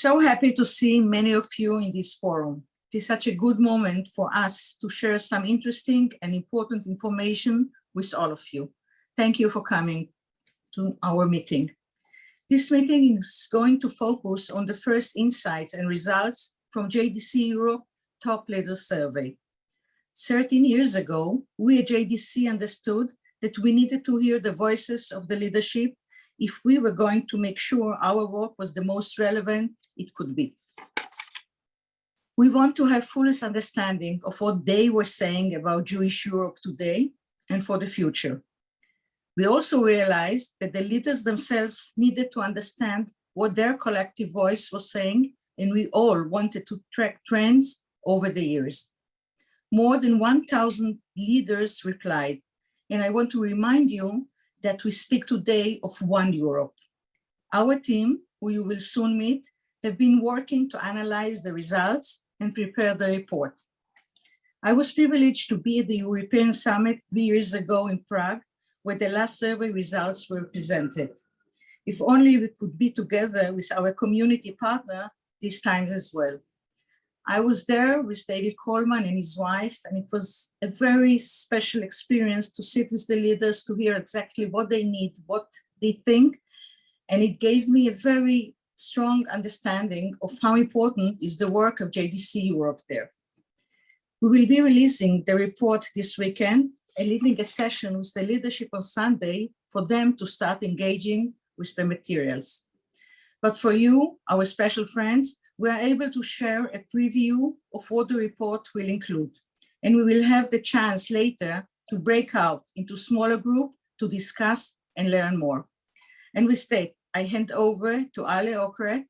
So happy to see many of you in this forum. It is such a good moment for us to share some interesting and important information with all of you. Thank you for coming to our meeting. This meeting is going to focus on the first insights and results from JDC Europe Top Leaders Survey. 13 years ago, we at JDC understood that we needed to hear the voices of the leadership if we were going to make sure our work was the most relevant it could be. We want to have fullest understanding of what they were saying about Jewish Europe today and for the future. We also realized that the leaders themselves needed to understand what their collective voice was saying, and we all wanted to track trends over the years. More than 1,000 leaders replied, and I want to remind you that we speak today of one Europe. Our team, who you will soon meet, have been working to analyze the results and prepare the report. I was privileged to be at the European Summit 3 years ago in Prague, where the last survey results were presented. If only we could be together with our community partner this time as well. I was there with David Coleman and his wife, and it was a very special experience to sit with the leaders to hear exactly what they need, what they think, and it gave me a very strong understanding of how important is the work of JDC Europe there. We will be releasing the report this weekend and leading a session with the leadership on Sunday for them to start engaging with the materials. But for you, our special friends, we are able to share a preview of what the report will include. And we will have the chance later to break out into smaller groups to discuss and learn more. And with that, I hand over to Ale Okret,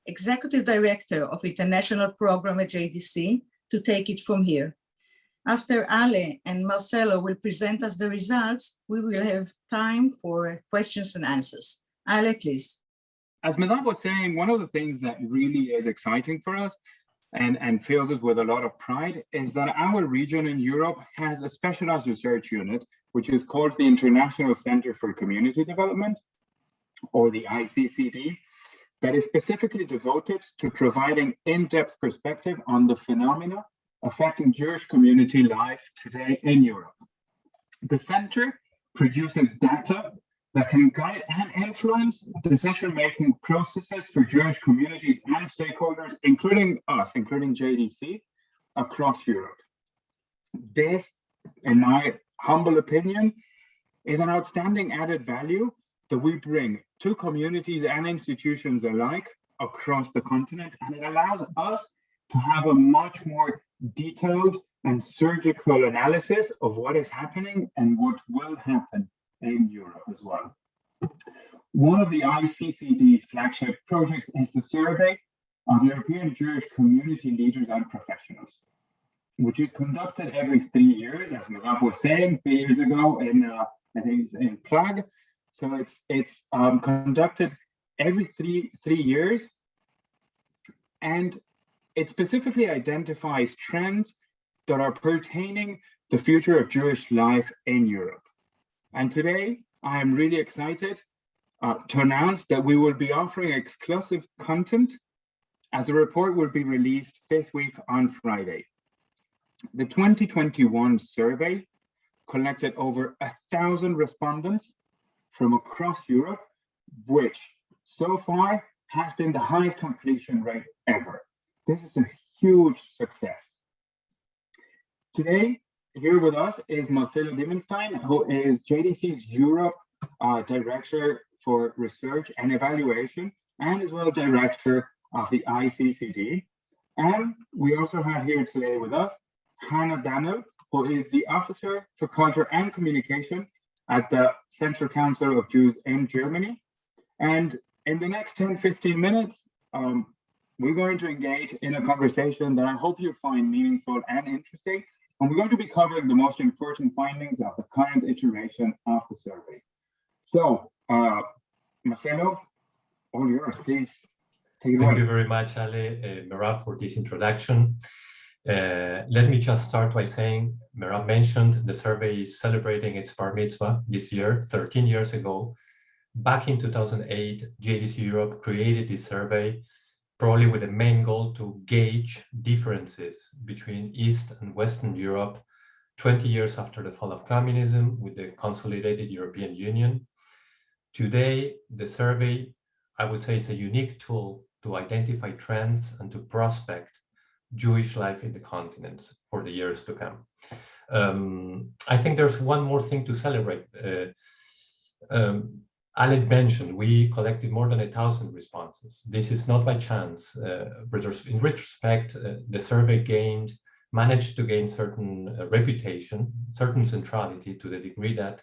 Executive Director of International Program at JDC, to take it from here. After Ale and Marcelo will present us the results, we will have time for questions and answers. Ale, please. As Mirav was saying, one of the things that really is exciting for us and fills us with a lot of pride is that our region in Europe has a specialized research unit, which is called the International Center for Community Development, or the ICCD, that is specifically devoted to providing in-depth perspective on the phenomena affecting Jewish community life today in Europe. The center produces data that can guide and influence decision-making processes for Jewish communities and stakeholders, including us, including JDC, across Europe. This, in my humble opinion, is an outstanding added value that we bring to communities and institutions alike across the continent, and it allows us to have a much more detailed and surgical analysis of what is happening and what will happen in Europe as well. One of the ICCD's flagship projects is the survey of European Jewish community leaders and professionals, which is conducted every 3 years, as Mirav was saying, 3 years ago in, I think it's in Prague. So it's conducted every three years, and it specifically identifies trends that are pertaining to the future of Jewish life in Europe. And today, I am really excited to announce that we will be offering exclusive content as the report will be released this week on Friday. The 2021 survey collected over 1,000 respondents from across Europe, which so far has been the highest completion rate ever. This is a huge success. Today, here with us is Marcelo Dimenstein, who is JDC's Europe Director for Research and Evaluation, and as well Director of the ICCD. And we also have here today with us Hannah Daniel, who is the Officer for Culture and Communication at the Central Council of Jews in Germany. And in the next 10-15 minutes, we're going to engage in a conversation that I hope you find meaningful and interesting. And we're going to be covering the most important findings of the current iteration of the survey. So, Marcelo, all yours, please take it away. Thank you very much, Ale, Mirav, for this introduction. Let me just start by saying, Mirav mentioned the survey is celebrating its bar mitzvah this year, 13 years ago. Back in 2008, JDC Europe created this survey probably with the main goal to gauge differences between East and Western Europe 20 years after the fall of communism with the consolidated European Union. Today, the survey, I would say it's a unique tool to identify trends and to prospect Jewish life in the continent for the years to come. I think there's one more thing to celebrate. Aled mentioned we collected more than 1,000 responses. This is not by chance. In retrospect, the survey managed to gain certain reputation, certain centrality to the degree that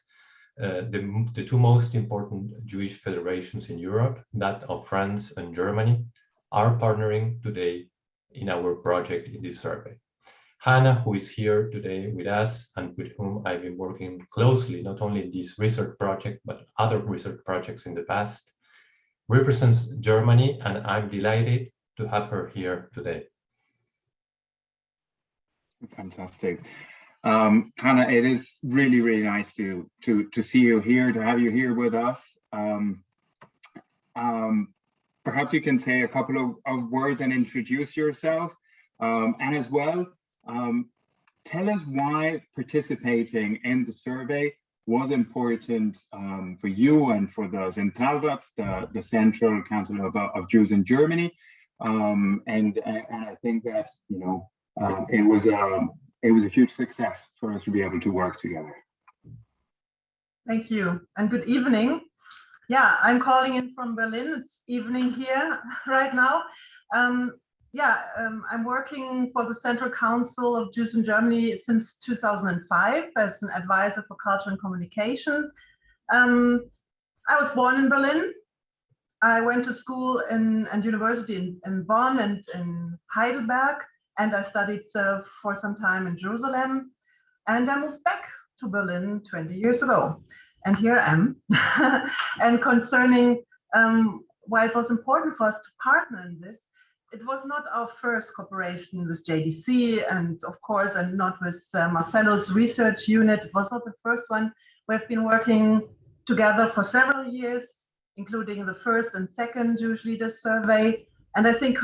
the two most important Jewish federations in Europe, that of France and Germany, are partnering today in our project in this survey. Hannah, who is here today with us and with whom I've been working closely, not only in this research project, but other research projects in the past, represents Germany, and I'm delighted to have her here today. Fantastic. Hannah, it is really, really nice to see you here, to have you here with us. Perhaps you can say a couple of words and introduce yourself, and as well, tell us why participating in the survey was important for you and for the Zentralrat, the Central Council of Jews in Germany. And I think that, you know, it was a huge success for us to be able to work together. Thank you, and good evening. Yeah, I'm calling in from Berlin. It's evening here right now. I'm working for the Central Council of Jews in Germany since 2005 as an advisor for culture and communication. I was born in Berlin. I went to school and university in Bonn and in Heidelberg, and I studied for some time in Jerusalem. And I moved back to Berlin 20 years ago. And here I am. And concerning why it was important for us to partner in this, it was not our first cooperation with JDC, and of course, and not with Marcelo's research unit. It was not the first one. We've been working together for several years, including the first and second Jewish Leaders Survey. And I think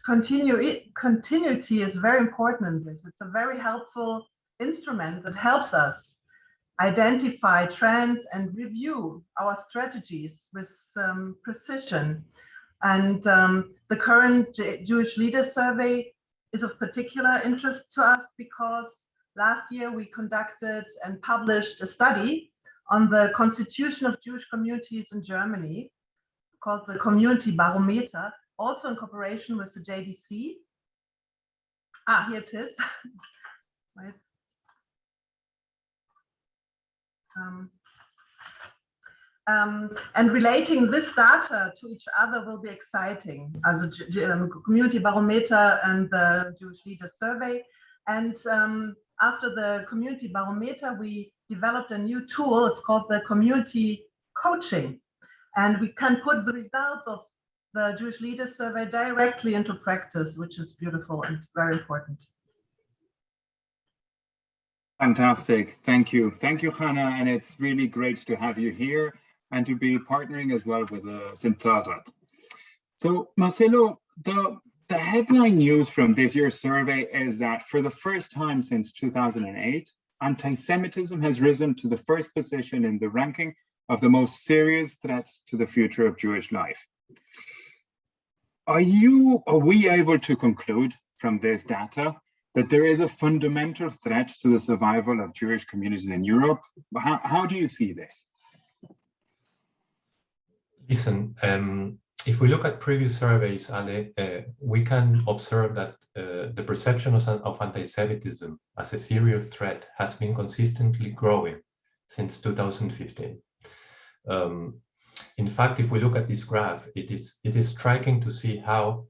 continuity is very important in this. It's a very helpful instrument that helps us identify trends and review our strategies with precision. And the current Jewish Leaders Survey is of particular interest to us because last year we conducted and published a study on the constitution of Jewish communities in Germany called the Community Barometer, also in cooperation with the JDC. Here it is. And relating this data to each other will be exciting, as a Community Barometer and the Jewish Leaders Survey. And after the Community Barometer, we developed a new tool. It's called the Community Coaching. And we can put the results of the Jewish Leaders Survey directly into practice, which is beautiful and very important. Fantastic. Thank you. Thank you, Hannah. And it's really great to have you here and to be partnering as well with the Zentralrat. So, Marcelo, the headline news from this year's survey is that for the first time since 2008, anti-Semitism has risen to the first position in the ranking of the most serious threats to the future of Jewish life. Are we able to conclude from this data that there is a fundamental threat to the survival of Jewish communities in Europe? How do you see this? Listen, if we look at previous surveys, Ale, we can observe that the perception of anti-Semitism as a serious threat has been consistently growing since 2015. In fact, if we look at this graph, it is striking to see how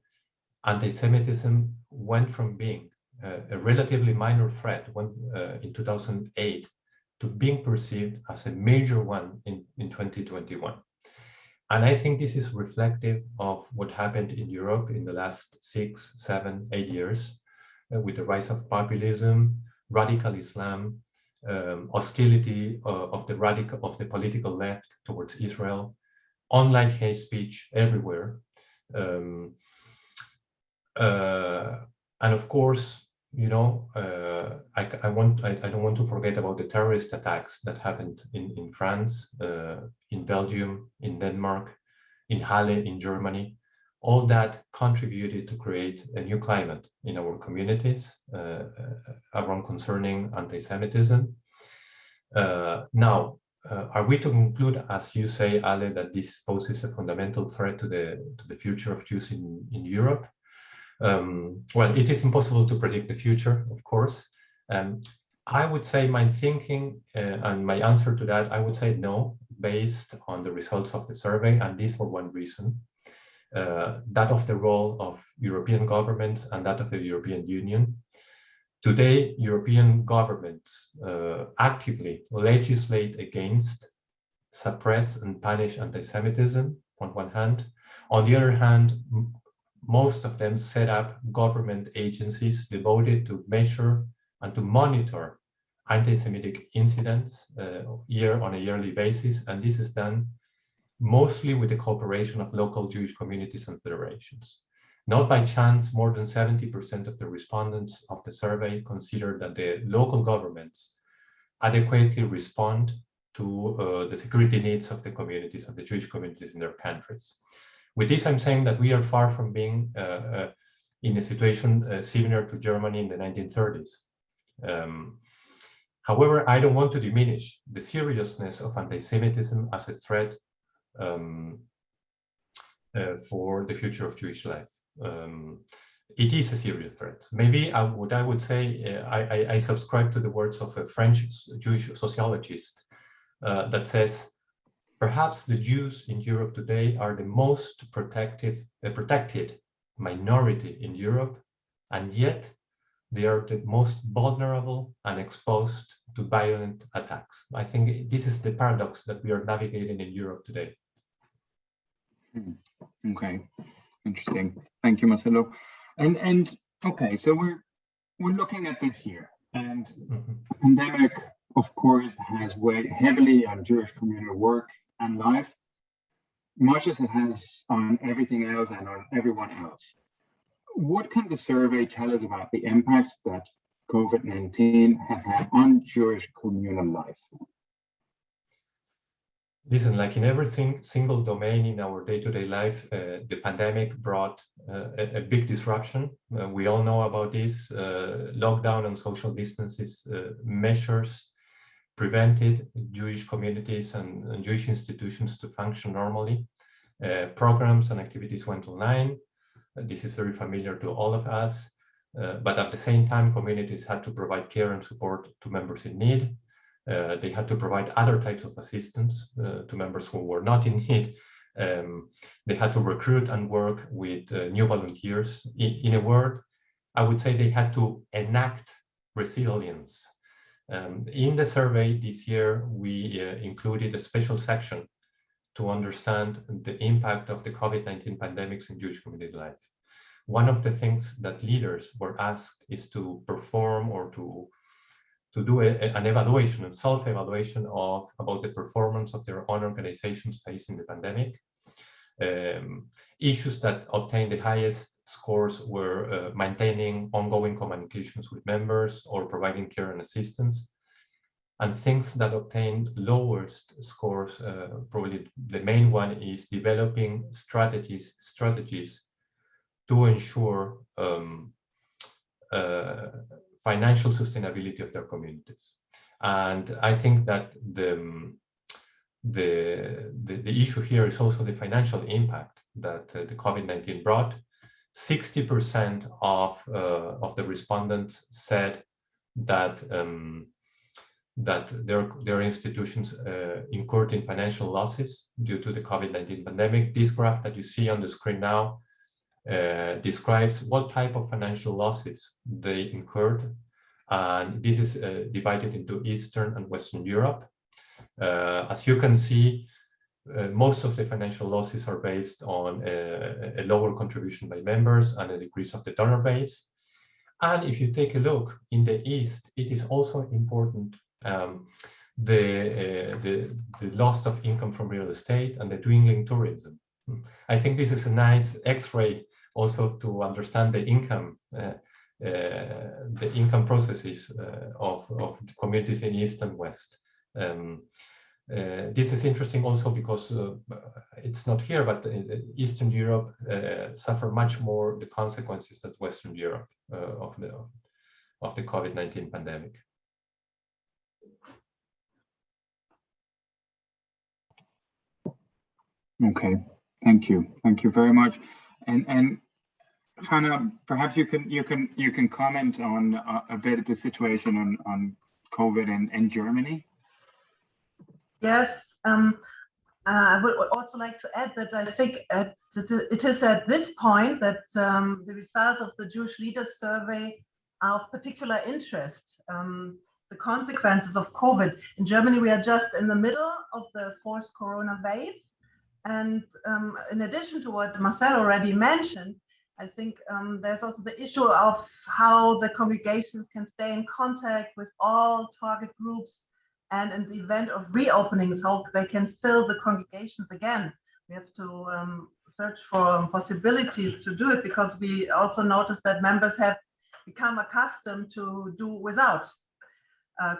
anti-Semitism went from being a relatively minor threat in 2008 to being perceived as a major one in 2021. And I think this is reflective of what happened in Europe in the last 6, 7, 8 years with the rise of populism, radical Islam, hostility of the political left towards Israel, online hate speech everywhere. And of course, you know, I don't want to forget about the terrorist attacks that happened in France, in Belgium, in Denmark, in Halle, in Germany. All that contributed to create a new climate in our communities around concerning anti-Semitism. Now, are we to conclude, as you say, Ale, that this poses a fundamental threat to the future of Jews in Europe? Well, it is impossible to predict the future, of course. I would say my thinking and my answer to that, I would say no, based on the results of the survey, and this for one reason, that of the role of European governments and that of the European Union. Today, European governments actively legislate against, suppress and punish anti-Semitism on one hand. On the other hand, most of them set up government agencies devoted to measure and to monitor anti-Semitic incidents on a yearly basis. And this is done mostly with the cooperation of local Jewish communities and federations. Not by chance, more than 70% of the respondents of the survey consider that the local governments adequately respond to the security needs of the communities, of the Jewish communities in their countries. With this, I'm saying that we are far from being in a situation similar to Germany in the 1930s. However, I don't want to diminish the seriousness of anti-Semitism as a threat for the future of Jewish life. It is a serious threat. Maybe what I would say, I subscribe to the words of a French Jewish sociologist that says, perhaps the Jews in Europe today are the most protected minority in Europe, and yet they are the most vulnerable and exposed to violent attacks. I think this is the paradox that we are navigating in Europe today. Okay, interesting. Thank you, Marcelo. And okay, so we're looking at this year, and the pandemic, of course, has weighed heavily on Jewish communal work and life, much as it has on everything else and on everyone else. What can the survey tell us about the impact that COVID-19 has had on Jewish communal life? Listen, like in everything, single domain in our day-to-day life, the pandemic brought a big disruption. We all know about this. Lockdown and social distances measures prevented Jewish communities and Jewish institutions to function normally. Programs and activities went online. This is very familiar to all of us. But at the same time, communities had to provide care and support to members in need. They had to provide other types of assistance to members who were not in need. They had to recruit and work with new volunteers. In a word, I would say they had to enact resilience. In the survey this year, we included a special section to understand the impact of the COVID-19 pandemics in Jewish community life. One of the things that leaders were asked is to perform or to do an evaluation, a self-evaluation about the performance of their own organizations facing the pandemic. Issues that obtained the highest scores were maintaining ongoing communications with members or providing care and assistance. And things that obtained lowest scores, probably the main one is developing strategies to ensure financial sustainability of their communities. And I think that the issue here is also the financial impact that the COVID-19 brought. 60% of the respondents said that their institutions incurred in financial losses due to the COVID-19 pandemic. This graph that you see on the screen now describes what type of financial losses they incurred. And this is divided into Eastern and Western Europe. As you can see, most of the financial losses are based on a lower contribution by members and a decrease of the donor base. And if you take a look in the East, it is also important the loss of income from real estate and the dwindling tourism. I think this is a nice X-ray also to understand the income processes of the communities in East and West. This is interesting also because it's not here, but Eastern Europe suffer much more the consequences than Western Europe of the COVID-19 pandemic. Okay, thank you very much. And Hannah, perhaps you can comment on a bit of the situation on COVID in Germany. Yes, I would also like to add that I think it is at this point that the results of the Jewish Leaders Survey are of particular interest. The consequences of COVID. In Germany, we are just in the middle of the fourth corona wave. And in addition to what Marcel already mentioned, I think there's also the issue of how the congregations can stay in contact with all target groups, and in the event of reopenings, how they can fill the congregations again. We have to search for possibilities to do it, because we also noticed that members have become accustomed to do without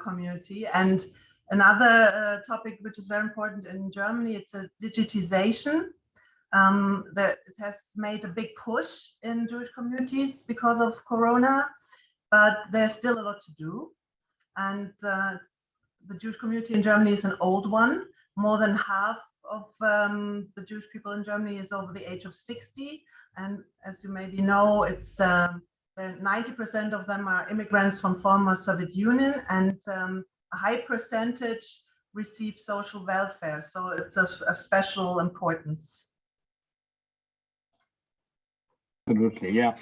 community. And another topic which is very important in Germany, it's a digitization. That it has made a big push in Jewish communities because of Corona, but there's still a lot to do. And the Jewish community in Germany is an old one. More than half of the Jewish people in Germany is over the age of 60. And as you maybe know, it's 90% of them are immigrants from former Soviet Union, and a high percentage receive social welfare. So it's of special importance. Absolutely, yeah.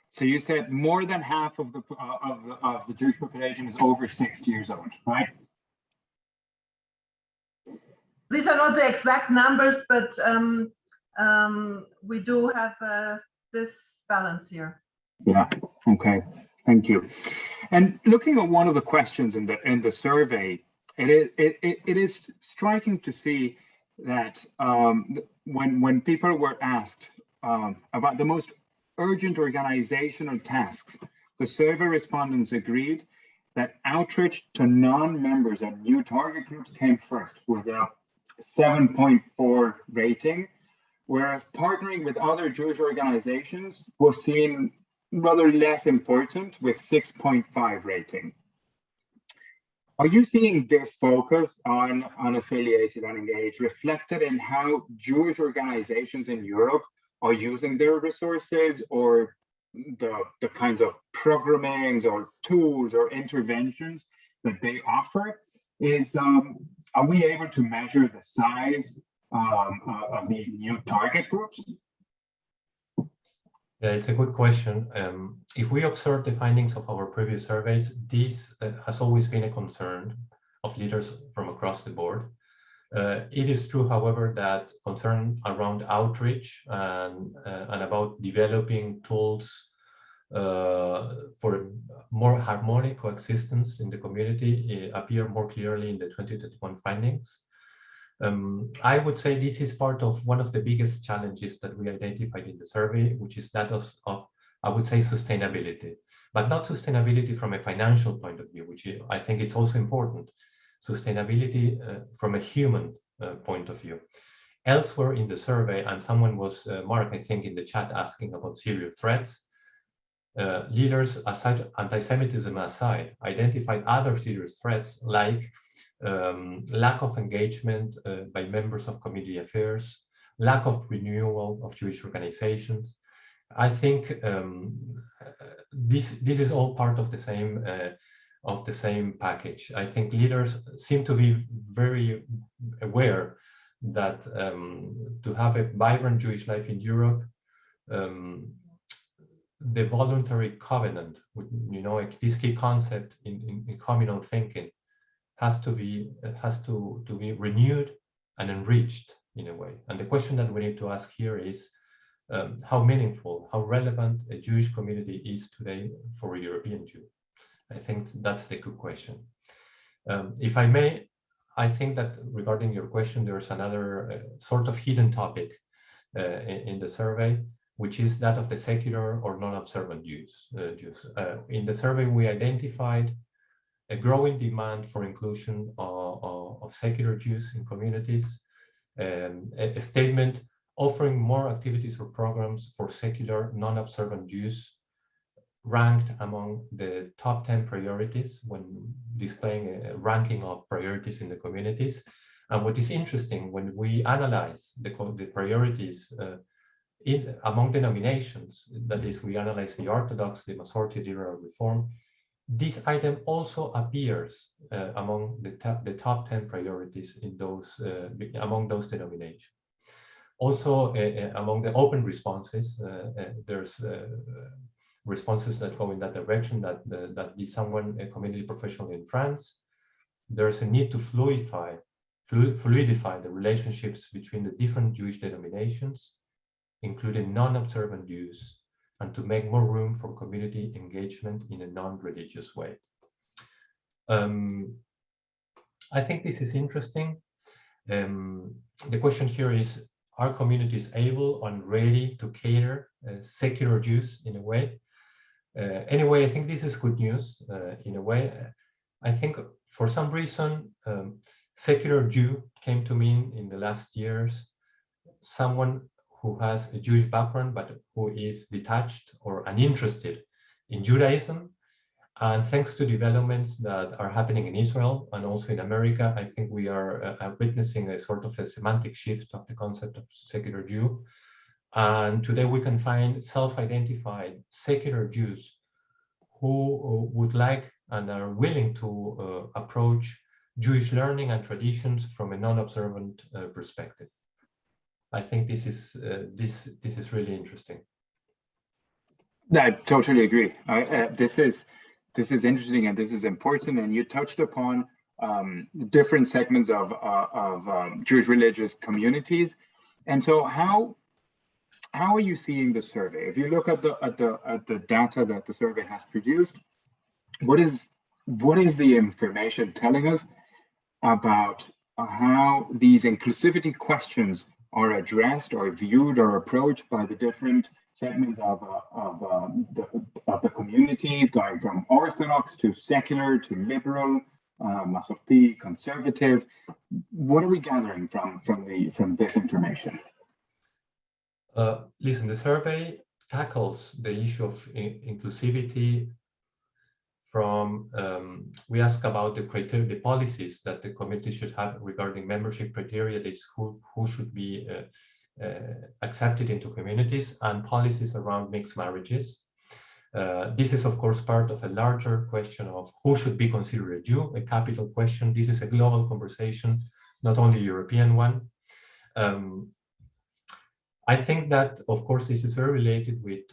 So you said more than half of the Jewish population is over 60 years old, right? These are not the exact numbers, but we do have this balance here. Yeah. Okay. Thank you. And looking at one of the questions in the survey, it is striking to see that when people were asked about the most urgent organizational tasks, the survey respondents agreed that outreach to non-members and new target groups came first with a 7.4 rating, whereas partnering with other Jewish organizations was seen rather less important with 6.5 rating. Are you seeing this focus on unaffiliated and engaged reflected in how Jewish organizations in Europe are using their resources, or the kinds of programmings or tools or interventions that they offer? Are we able to measure the size of these new target groups? Yeah, it's a good question. If we observe the findings of our previous surveys, this has always been a concern of leaders from across the board. It is true, however, that concern around outreach and about developing tools for more harmonic coexistence in the community appear more clearly in the 2021 findings. I would say this is part of one of the biggest challenges that we identified in the survey, which is that of I would say sustainability, but not sustainability from a financial point of view, which I think it's also important. Sustainability from a human point of view. Elsewhere in the survey, and someone was, Mark, I think in the chat, asking about serious threats, leaders, aside anti-Semitism aside, identified other serious threats like lack of engagement by members of community affairs, lack of renewal of Jewish organizations. I think this is all part of the same package. I think leaders seem to be very aware that to have a vibrant Jewish life in Europe, the voluntary covenant, this key concept in communal thinking, has to be renewed and enriched in a way. And the question that we need to ask here is how meaningful, how relevant a Jewish community is today for a European Jew. I think that's the good question. If I may, I think that regarding your question, there's another sort of hidden topic in the survey, which is that of the secular or non-observant Jews. In the survey, we identified a growing demand for inclusion of secular Jews in communities, a statement offering more activities or programs for secular non-observant Jews ranked among the top 10 priorities when displaying a ranking of priorities in the communities. And what is interesting, when we analyze the priorities among denominations, that is, we analyze the Orthodox, the Masorti, Liberal, Reform, this item also appears among the top 10 priorities in those among those denominations. Also, among the open responses, there's responses that go in that direction, that is someone, a community professional in France. There's a need to fluidify the relationships between the different Jewish denominations, including non-observant Jews, and to make more room for community engagement in a non-religious way. I think this is interesting. The question here is, are communities able and ready to cater secular Jews in a way? Anyway, I think this is good news in a way. I think for some reason, secular Jew came to mean in the last years someone who has a Jewish background, but who is detached or uninterested in Judaism. And thanks to developments that are happening in Israel and also in America, I think we are witnessing a sort of a semantic shift of the concept of secular Jew. And today we can find self-identified secular Jews who would like and are willing to approach Jewish learning and traditions from a non-observant perspective. I think this is really interesting. I totally agree. This is interesting and this is important. And you touched upon different segments of Jewish religious communities. And so, how are you seeing the survey? If you look at the data that the survey has produced, what is the information telling us about how these inclusivity questions are addressed or viewed or approached by the different segments of the communities, going from Orthodox to secular to liberal, Masorti, conservative? What are we gathering from this information? Listen, the survey tackles the issue of inclusivity from, we ask about the criteria, the policies that the committee should have regarding membership criteria, that is who should be accepted into communities, and policies around mixed marriages. This is, of course, part of a larger question of who should be considered a Jew, a capital question. This is a global conversation, not only a European one. I think that, of course, this is very related with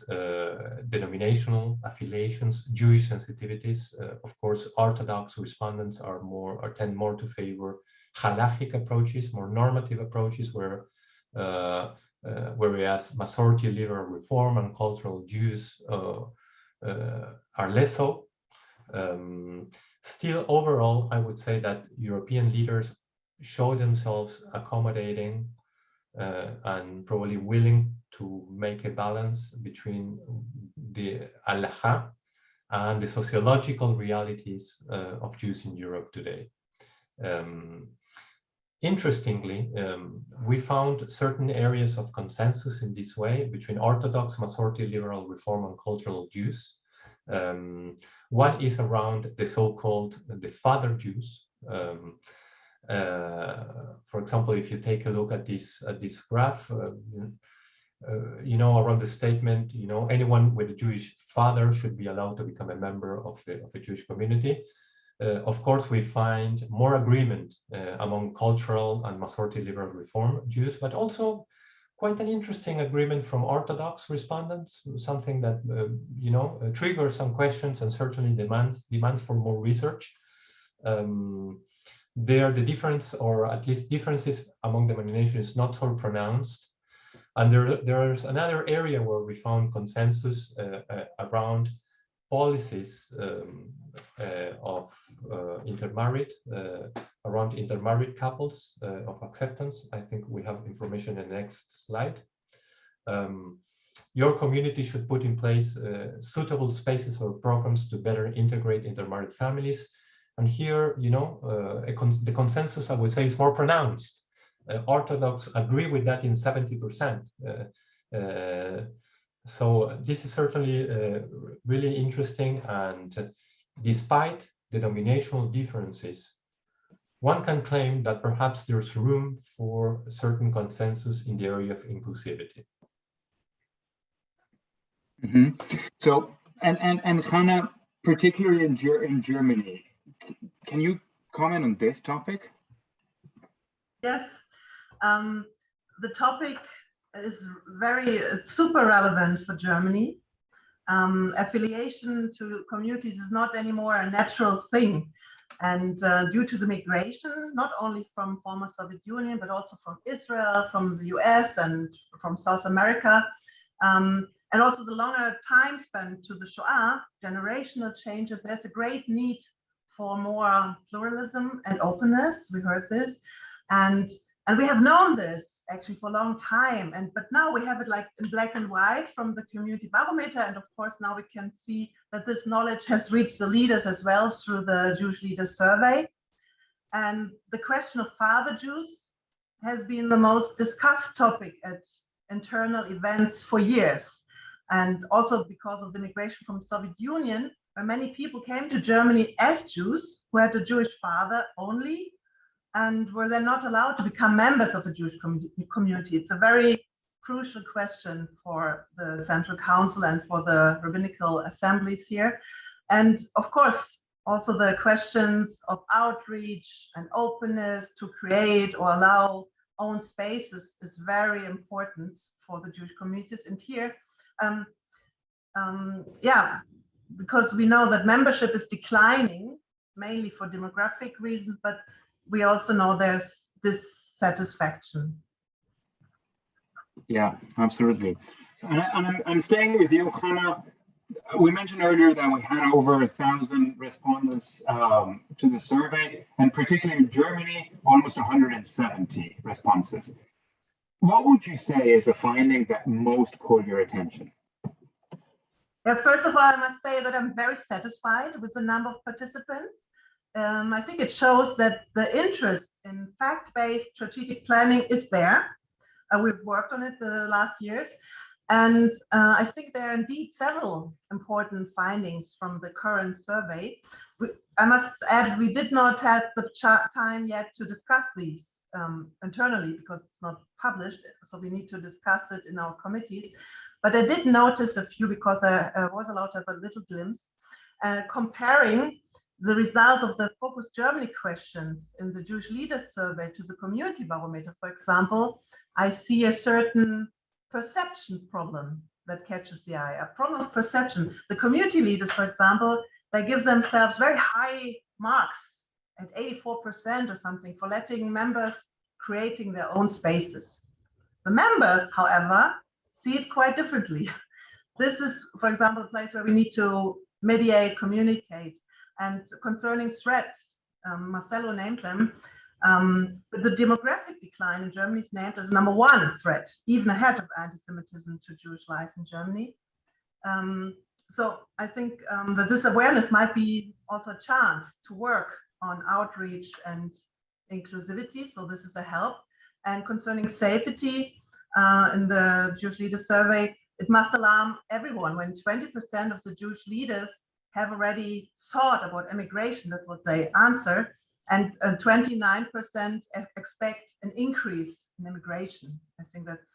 denominational affiliations, Jewish sensitivities. Of course, Orthodox respondents tend more to favor halachic approaches, more normative approaches, whereas Masorti, Liberal, Reform, and cultural Jews are less so. Still, overall, I would say that European leaders show themselves accommodating and probably willing to make a balance between the halacha and the sociological realities of Jews in Europe today. Interestingly, we found certain areas of consensus in this way between Orthodox, Masorti, Liberal, Reform, and cultural Jews. One is around the so-called the father Jews. For example, if you take a look at this graph, around the statement, anyone with a Jewish father should be allowed to become a member of a Jewish community. Of course, we find more agreement among cultural and Masorti, Liberal, Reform Jews, but also quite an interesting agreement from Orthodox respondents, something that triggers some questions and certainly demands for more research. There, the difference, or at least differences among denominations, is not so pronounced. And there's another area where we found consensus around policies of intermarried, around intermarried couples of acceptance. I think we have information in the next slide. your community should put in place suitable spaces or programs to better integrate intermarried families. And here, you know, the consensus, I would say, is more pronounced. Orthodox agree with that in 70%. So this is certainly really interesting, and despite the denominational differences, one can claim that perhaps there's room for a certain consensus in the area of inclusivity. Mm-hmm. So, and Hannah, particularly in Germany, can you comment on this topic? Yes, the topic is super relevant for Germany. Affiliation to communities is not anymore a natural thing. And due to the migration, not only from former Soviet Union, but also from Israel, from the US, and from South America, and also the longer time spent to the Shoah, generational changes, there's a great need for more pluralism and openness. We heard this. And we have known this actually for a long time. But now we have it like in black and white from the community barometer. And of course, now we can see that this knowledge has reached the leaders as well through the Jewish Leaders Survey. And the question of father Jews has been the most discussed topic at internal events for years. And also because of the migration from the Soviet Union, where many people came to Germany as Jews who had a Jewish father only, and were then not allowed to become members of a Jewish community. It's a very crucial question for the Central Council and for the rabbinical assemblies here. And of course, also the questions of outreach and openness to create or allow own spaces is very important for the Jewish communities. And here, because we know that membership is declining, mainly for demographic reasons, but we also know there's dissatisfaction. Yeah, absolutely. And I'm staying with you, Hannah. We mentioned earlier that we had over 1,000 respondents to the survey, and particularly in Germany, almost 170 responses. What would you say is the finding that most caught your attention? Yeah, first of all, I must say that I'm very satisfied with the number of participants. I think it shows that the interest in fact-based strategic planning is there. We've worked on it the last years. And I think there are indeed several important findings from the current survey. I must add, we did not have the time yet to discuss these internally because it's not published. So we need to discuss it in our committees. But I did notice a few because I was allowed to have a little glimpse, comparing the results of the Focus Germany questions in the Jewish Leaders Survey to the Community Barometer, for example. I see a certain perception problem that catches the eye, a problem of perception. The community leaders, for example, they give themselves very high marks at 84% or something for letting members creating their own spaces. The members, however, see it quite differently. This is, for example, a place where we need to mediate, communicate. And concerning threats, Marcelo named them, but the demographic decline in Germany is named as #1 threat, even ahead of anti-Semitism to Jewish life in Germany. So I think that this awareness might be also a chance to work on outreach and inclusivity. So this is a help. And concerning safety, in the Jewish Leaders Survey, it must alarm everyone when 20% of the Jewish leaders have already thought about immigration. That's what they answer. And 29% expect an increase in immigration. I think that's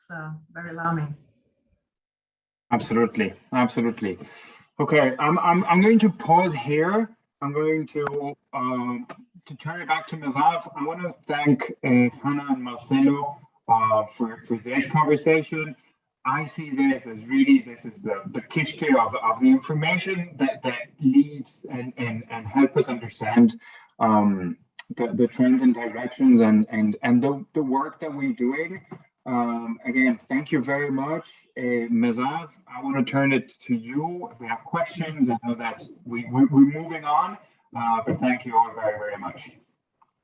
very alarming. Absolutely, absolutely. Okay, I'm going to pause here. I'm going to turn it back to Mirav. I want to thank Hannah and Marcelo for this conversation. I see this as really, this is the kishke of the information that leads and help us understand the trends and directions and the work that we're doing. Again, thank you very much. Mirav, I want to turn it to you. If we have questions, I know that we're moving on, but thank you all very, very much.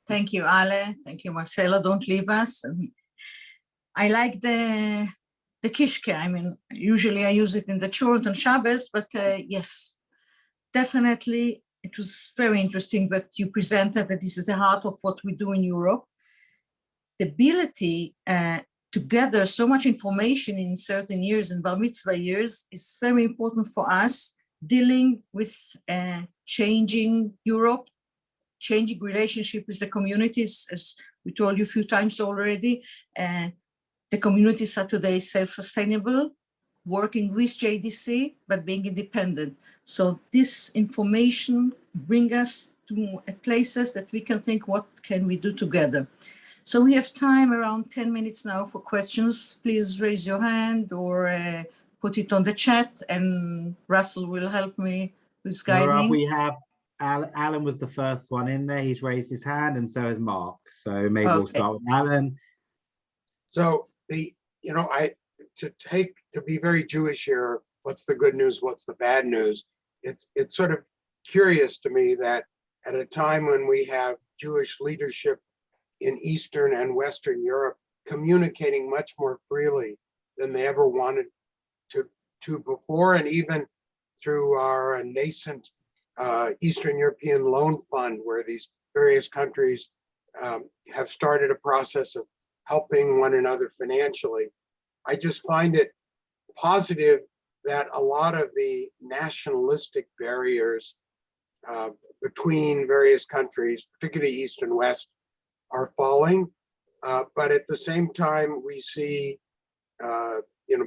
Thank you, Ale. Thank you, Marcelo. Don't leave us. I like the the kishke. I mean, usually I use it in the church on Shabbos, but yes, definitely it was very interesting that you presented that this is the heart of what we do in Europe. The ability to gather so much information in certain years and bar mitzvah years is very important for us, dealing with changing Europe, changing relationship with the communities, as we told you a few times already. The communities are today self-sustainable, working with JDC, but being independent. So this information brings us to places that we can think, what can we do together? So we have time, around 10 minutes now for questions. Please raise your hand or put it on the chat, and Russell will help me with guiding. We have Alan was the first one in there. He's raised his hand, and so has Mark. So maybe we'll start with Alan. So to be very Jewish here, what's the good news? What's the bad news? It's sort of curious to me that at a time when we have Jewish leadership in Eastern and Western Europe communicating much more freely than they ever wanted to before, and even through our nascent Eastern European Loan Fund, where these various countries have started a process of helping one another financially. I just find it positive that a lot of the nationalistic barriers between various countries, particularly East and West, are falling. But at the same time, we see,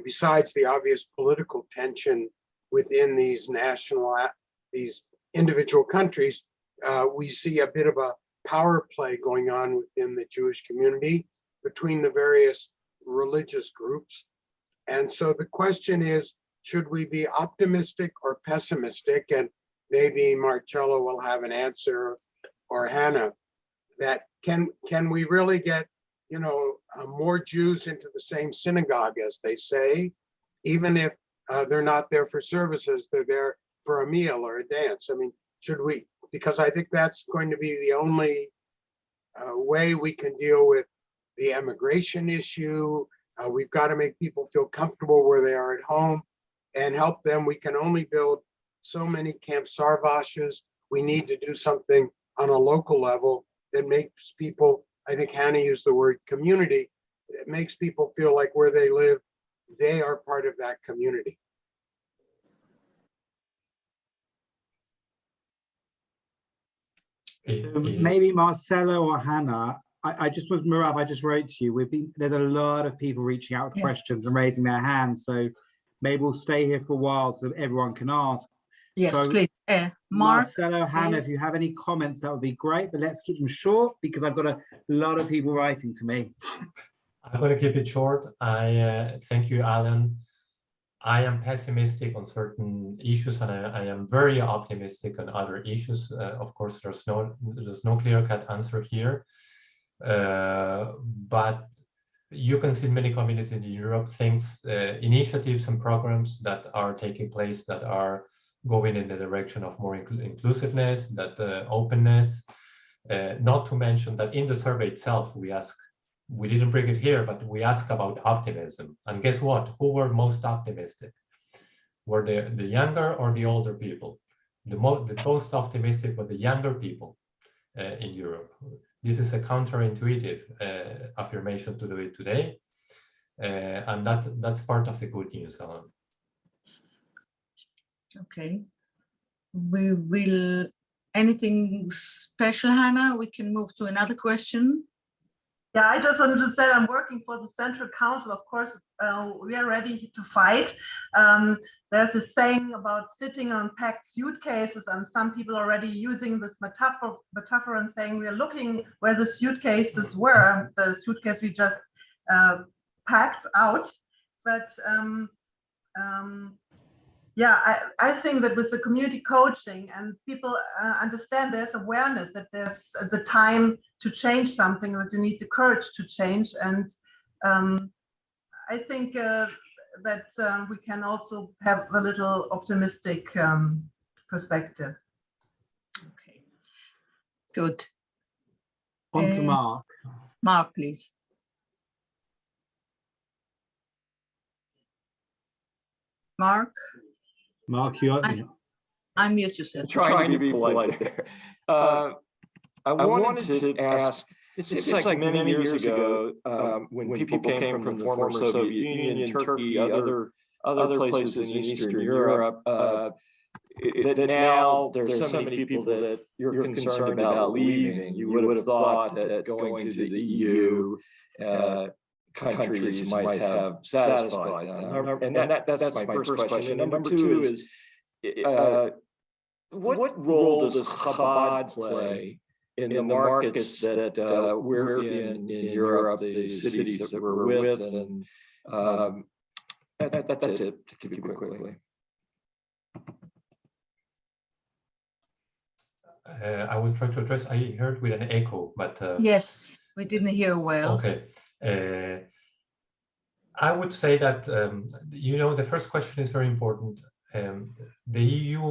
besides the obvious political tension within these individual countries, we see a bit of a power play going on within the Jewish community between the various religious groups. And so the question is, should we be optimistic or pessimistic? And maybe Marcello will have an answer, or Hannah, that can we really get, more Jews into the same synagogue, as they say, even if they're not there for services, they're there for a meal or a dance? I mean, should we, because I think that's going to be the only way we can deal with the immigration issue. We've got to make people feel comfortable where they are at home and help them. We can only build so many Camp Sarvashes. We need to do something on a local level that makes people, I think Hannah used the word community, it makes people feel like where they live, they are part of that community. Maybe Marcelo or Hannah. I just was Merav, I just wrote to you. There's a lot of people reaching out with questions and raising their hands. So maybe we'll stay here for a while so everyone can ask. Yes, so, please. Mark, Marcelo, Hannah, if you have any comments, that would be great. But let's keep them short because I've got a lot of people writing to me. I'm going to keep it short. I thank you, Alan. I am pessimistic on certain issues, and I am very optimistic on other issues. Of course, there's no clear-cut answer here. But you can see many communities in Europe, initiatives and programs that are taking place that are going in the direction of more inclusiveness, that openness. Not to mention that in the survey itself, we didn't bring it here, but we asked about optimism. And guess what? Who were most optimistic? Were the younger or the older people? The most optimistic were the younger people in Europe. This is a counterintuitive affirmation to do it today. And that's part of the good news, Alan. Okay. We will, anything special, Hannah? We can move to another question. Yeah, I just wanted to say I'm working for the Central Council. Of course, we are ready to fight. There's a saying about sitting on packed suitcases, and some people are already using this metaphor and saying we are looking where the suitcases were, the suitcase we just packed out. But yeah, I think that with the community coaching and people understand there's awareness that there's the time to change something, that you need the courage to change. And I think that we can also have a little optimistic perspective. Okay, good. On to Mark. Mark, please. Mark, Mark, you are. unmute yourself. Trying to be polite there. I wanted to ask, it seems like many years ago, when people came from the former Soviet Union, Turkey, other places in Eastern Europe, that now there's so many people that you're concerned about leaving. You would have thought that going to the EU countries might have satisfied them. And that's my first question. And number two is, what role does Chabad play in the markets that we're in Europe, the cities that we're with? And that's it, to keep it quickly. I will try to address. I heard with an echo, but Yes, we didn't hear well. okay. I would say that the first question is very important. The EU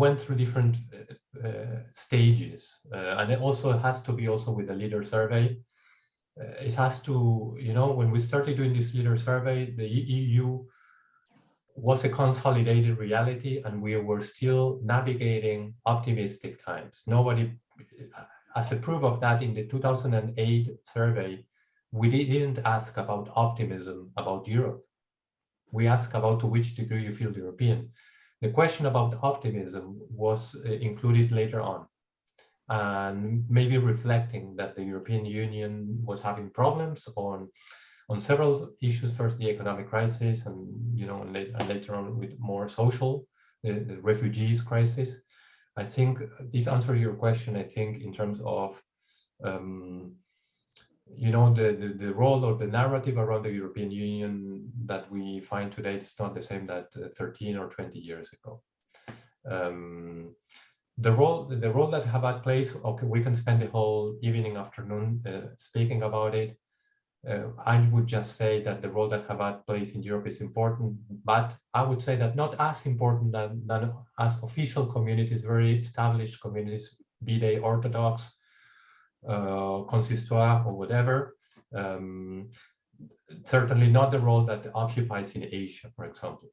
went through different stages, and it also has to be also with the leader survey. It has to, when we started doing this leader survey, the EU was a consolidated reality, and we were still navigating optimistic times. Nobody, as a proof of that, in the 2008 survey, we didn't ask about optimism about Europe. We asked about to which degree you feel European. The question about optimism was included later on, and maybe reflecting that the European Union was having problems on several issues. First, the economic crisis, and later on with more social, the refugees crisis. I think this answers your question. I think in terms of the role or the narrative around the European Union that we find today is not the same that 13 or 20 years ago. The role that Chabad plays, okay, we can spend the whole evening, afternoon speaking about it. I would just say that the role that Chabad plays in Europe is important, but I would say that not as important than as official communities, very established communities, be they Orthodox, consistoire, or whatever. Certainly not the role that occupies in Asia, for example.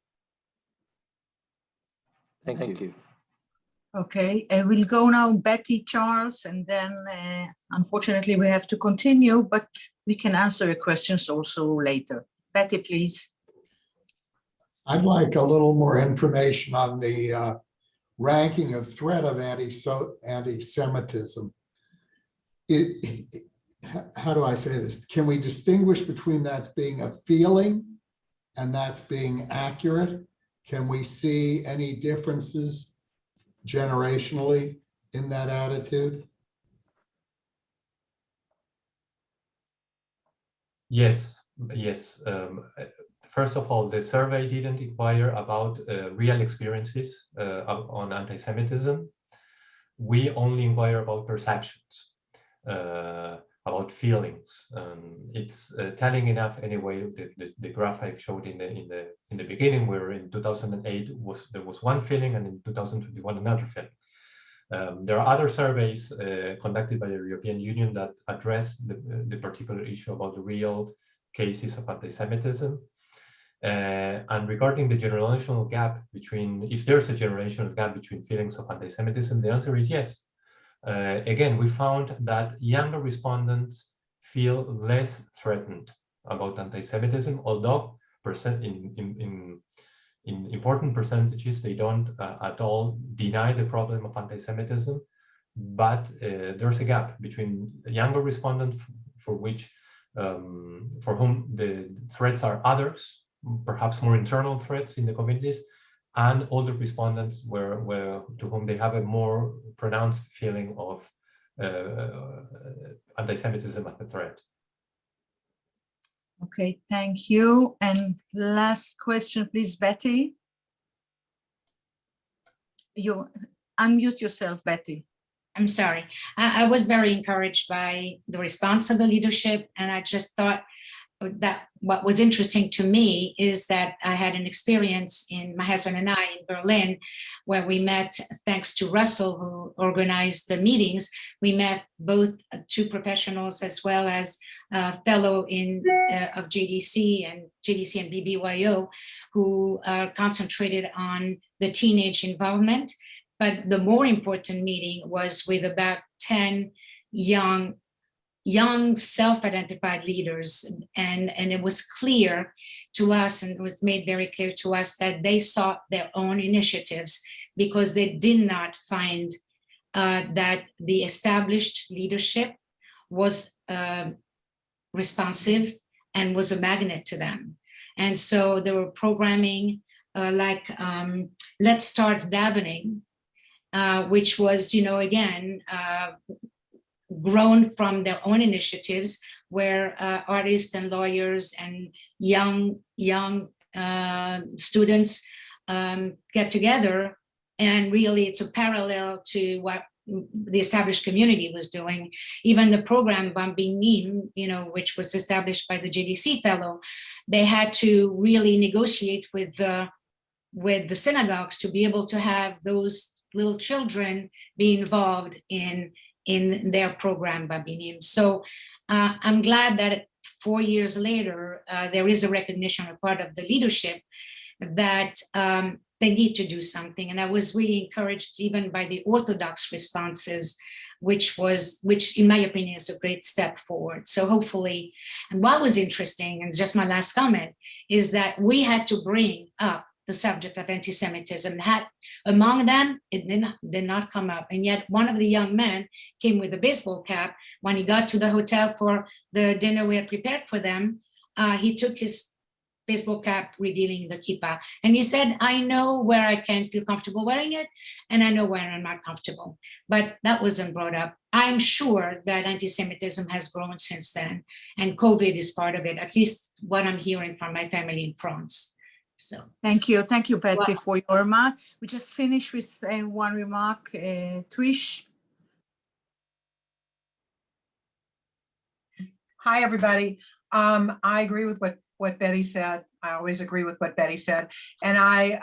Thank you. Okay, we'll go now, Betty, Charles, and then unfortunately we have to continue, but we can answer your questions also later. Betty, please. I'd like a little more information on the ranking of threat of anti-Semitism. How do I say this? Can we distinguish between that being a feeling and that's being accurate? Can we see any differences generationally in that attitude? Yes. First of all, the survey didn't inquire about real experiences on anti-Semitism. We only inquire about perceptions, about feelings. It's telling enough anyway. The graph I showed in the beginning, where in 2008 there was one feeling, and in 2021 another feeling. There are other surveys conducted by the European Union that address the particular issue about the real cases of anti-Semitism. And regarding the generational gap between, if there's a generational gap between feelings of anti-Semitism, the answer is yes. Again, we found that younger respondents feel less threatened about anti-Semitism, although in important percentages, they don't at all deny the problem of anti-Semitism, but there's a gap between younger respondents for whom the threats are others, perhaps more internal threats in the communities, and older respondents where to whom they have a more pronounced feeling of anti-Semitism as a threat. Okay, thank you. And last question, please, Betty. You unmute yourself, Betty. I'm sorry. I was very encouraged by the response of the leadership, and I just thought that what was interesting to me is that I had an experience in my husband and I in Berlin, where we met, thanks to Russell, who organized the meetings. We met both two professionals as well as fellow of JDC and BBYO, who concentrated on the teenage involvement. But the more important meeting was with about 10 young self-identified leaders, and it was clear to us, and it was made very clear to us, that they sought their own initiatives because they did not find that the established leadership was responsive and was a magnet to them. And so they were programming like Let's Start Davening, which was, again, grown from their own initiatives, where artists and lawyers and young students get together. And really, it's a parallel to what the established community was doing. Even the program Bambinim, which was established by the JDC fellow, they had to really negotiate with the synagogues to be able to have those little children be involved in their program Bambinim. So I'm glad that 4 years later, there is a recognition on the part of the leadership that they need to do something. And I was really encouraged even by the Orthodox responses, which in my opinion is a great step forward. So hopefully, and what was interesting, and just my last comment, is that we had to bring up the subject of anti-Semitism. Among them, it did not come up. And yet one of the young men came with a baseball cap. When he got to the hotel for the dinner we had prepared for them, he took his baseball cap revealing the kippah. And he said, I know where I can feel comfortable wearing it, and I know where I'm not comfortable. But that wasn't brought up. I'm sure that anti-Semitism has grown since then, and COVID is part of it, at least what I'm hearing from my family in France. So thank you, Betty, for your remark. We just finished with one remark. Trish. Hi, everybody. I agree with what Betty said. I always agree with what Betty said. And I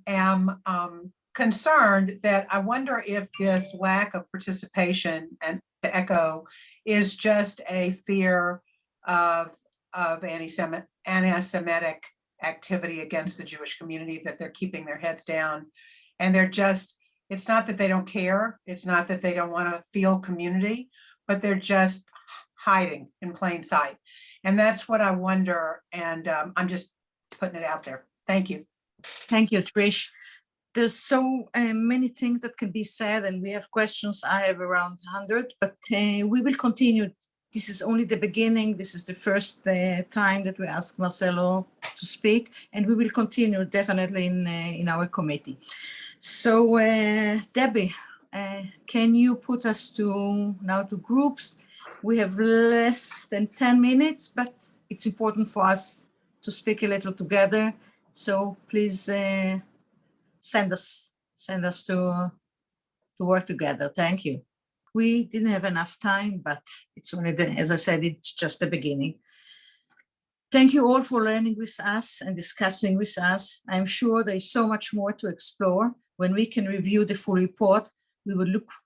am concerned that I wonder if this lack of participation, and to echo, is just a fear of anti-Semitic activity against the Jewish community, that they're keeping their heads down. And it's not that they don't care. It's not that they don't want to feel community, but they're just hiding in plain sight. And that's what I wonder. And I'm just putting it out there. Thank you. Thank you, Trish. There's so many things that can be said, and we have questions. I have around 100, but we will continue. This is only the beginning. This is the first time that we ask Marcelo to speak, and we will continue definitely in our committee. So Debbie, can you put us now to groups? We have less than 10 minutes, but it's important for us to speak a little together. So please send us to work together. Thank you. We didn't have enough time, but it's only as I said, it's just the beginning. Thank you all for learning with us and discussing with us. I'm sure there is so much more to explore. When we can review the full report,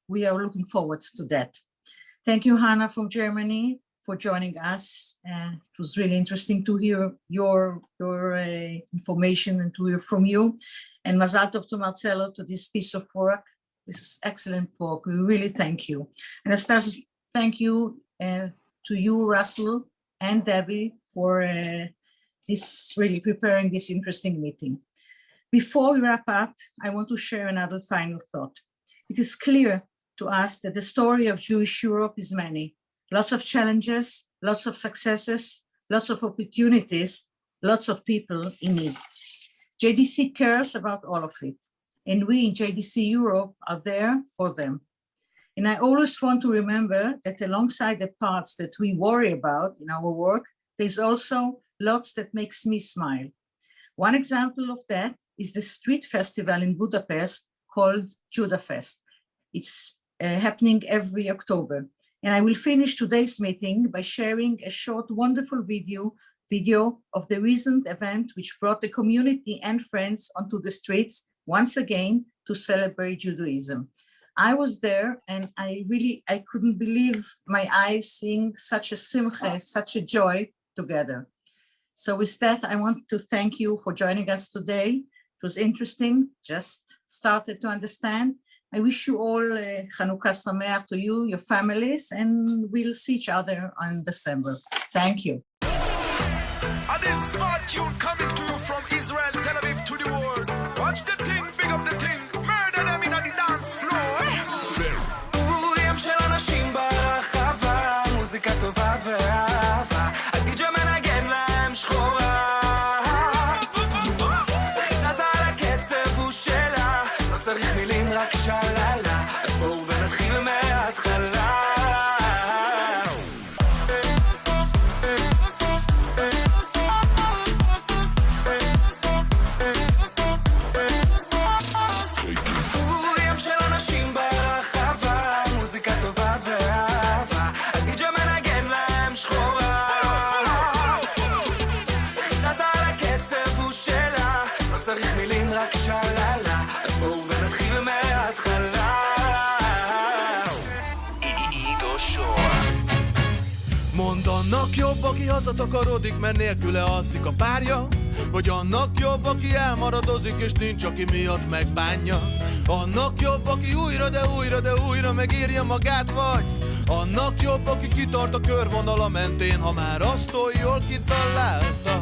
we are looking forward to that. Thank you, Hannah from Germany, for joining us. It was really interesting to hear your information and to hear from you. And Mazal Tov to Marcelo to this piece of work. This is excellent work. We really thank you. And especially thank you to you, Russell and Debbie, for preparing this interesting meeting. Before we wrap up, I want to share another final thought. It is clear to us that the story of Jewish Europe is many. Lots of challenges, lots of successes, lots of opportunities, lots of people in need. JDC cares about all of it. And we in JDC Europe are there for them. And I always want to remember that alongside the parts that we worry about in our work, there's also lots that makes me smile. One example of that is the street festival in Budapest called Judah Fest. It's happening every October. And I will finish today's meeting by sharing a short, wonderful video of the recent event which brought the community and friends onto the streets once again to celebrate Judaism. I was there and I couldn't believe my eyes seeing such a simcha, such a joy together. So with that, I want to thank you for joining us today. It was interesting, just started to understand. I wish you all Chanukah Sameach to you, your families, and we'll see each other in December. Thank you. And this smart tune coming to you from Israel, Tel Aviv to the world. Watch the thing, big up the thing, murder them in the dance floor. ים של אנשים ברחבה, מוזיקה טובה ואהבה, הדי-ג'יי מנגן להם שחורה. חיפש על הקצב הוא שלה, לא צריך מילים רק שללה, אז בואו ונתחיל מההתחלה. Mondd annak jobb, aki hazatakarodik, mert nélküle alszik a párja, vagy annak jobb, aki elmaradozik, és nincs, aki miatt megbánja. Annak jobb, aki újra, de újra megírja magát, vagy annak jobb, aki kitart a körvonala mentén, ha már azt oly jól kitalálta.